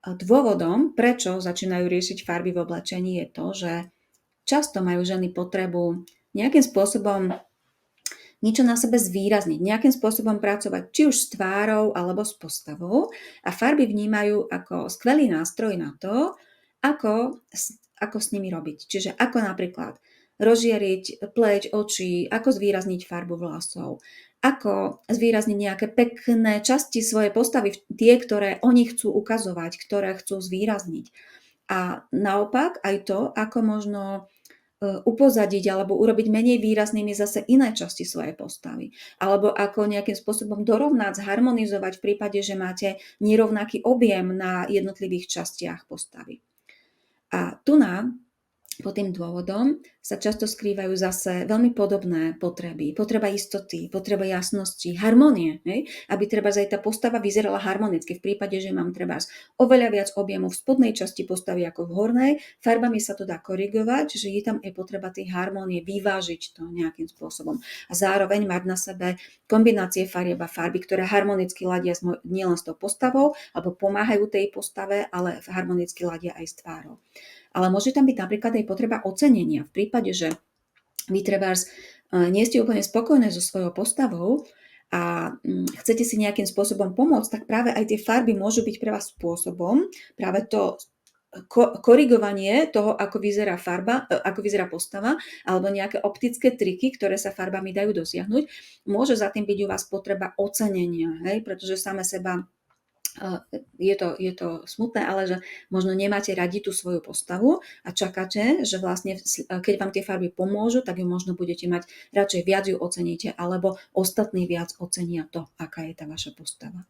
dôvodom, prečo začínajú riešiť farby v oblečení, je to, že často majú ženy potrebu nejakým spôsobom niečo na sebe zvýrazniť, nejakým spôsobom pracovať, či už s tvárou alebo s postavou, a farby vnímajú ako skvelý nástroj na to, ako s nimi robiť. Čiže ako napríklad rozžiariť pleť, oči, ako zvýrazniť farbu vlasov, ako zvýrazniť nejaké pekné časti svojej postavy, tie, ktoré oni chcú ukazovať, ktoré chcú zvýrazniť. A naopak aj to, ako možno upozadiť alebo urobiť menej výraznými zase iné časti svojej postavy. Alebo ako nejakým spôsobom dorovnať, zharmonizovať v prípade, že máte nerovnaký objem na jednotlivých častiach postavy. A tu pod tým dôvodom sa často skrývajú zase veľmi podobné potreby. Potreba istoty, potreba jasnosti, harmonie. Aby treba aj tá postava vyzerala harmonicky. V prípade, že mám treba oveľa viac objemu v spodnej časti postavy ako v hornej, farbami sa to dá korigovať, že je tam aj potreba tej harmonie, vyvážiť to nejakým spôsobom. A zároveň mať na sebe kombinácie farieb a farby, ktoré harmonicky ladia nielen s tou postavou, alebo pomáhajú tej postave, ale harmonicky ladia aj s tvárou. Ale môže tam byť napríklad aj potreba ocenenia. V prípade, že vy trebárs nie ste úplne spokojné so svojou postavou a chcete si nejakým spôsobom pomôcť, tak práve aj tie farby môžu byť pre vás spôsobom, práve to korigovanie toho, ako vyzerá farba, ako vyzerá postava, alebo nejaké optické triky, ktoré sa farbami dajú dosiahnuť, môže za tým byť u vás potreba ocenenia, pretože same seba je to smutné, ale že možno nemáte radi tú svoju postavu a čakáte, že vlastne keď vám tie farby pomôžu, tak ju možno budete mať radšej, viac ju oceníte, alebo ostatní viac ocenia to, aká je tá vaša postava.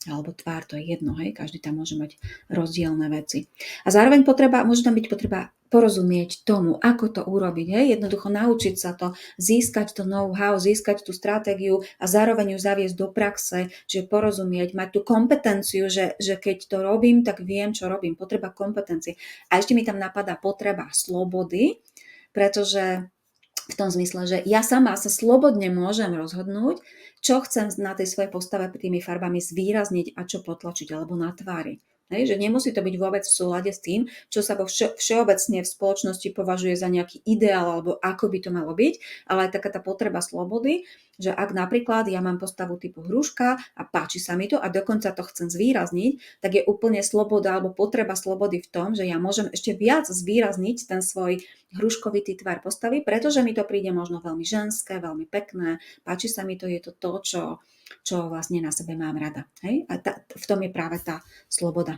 Alebo tvár, to je jedno, každý tam môže mať rozdielne veci. A zároveň môže tam byť potreba porozumieť tomu, ako to urobiť, jednoducho naučiť sa to, získať to know-how, získať tú stratégiu a zároveň ju zaviesť do praxe, čiže porozumieť, mať tú kompetenciu, že keď to robím, tak viem, čo robím, potreba kompetencie. A ešte mi tam napadá potreba slobody, pretože v tom zmysle, že ja sama sa slobodne môžem rozhodnúť, čo chcem na tej svojej postave tými farbami zvýrazniť a čo potlačiť alebo na tvári. Že nemusí to byť vôbec v súlade s tým, čo sa všeobecne v spoločnosti považuje za nejaký ideál alebo ako by to malo byť, ale aj taká tá potreba slobody, že ak napríklad ja mám postavu typu hruška a páči sa mi to a dokonca to chcem zvýrazniť, tak je úplne sloboda alebo potreba slobody v tom, že ja môžem ešte viac zvýrazniť ten svoj hruškovitý tvar postavy, pretože mi to príde možno veľmi ženské, veľmi pekné, páči sa mi to, je to, čo vlastne na sebe mám rada. A v tom je práve tá sloboda.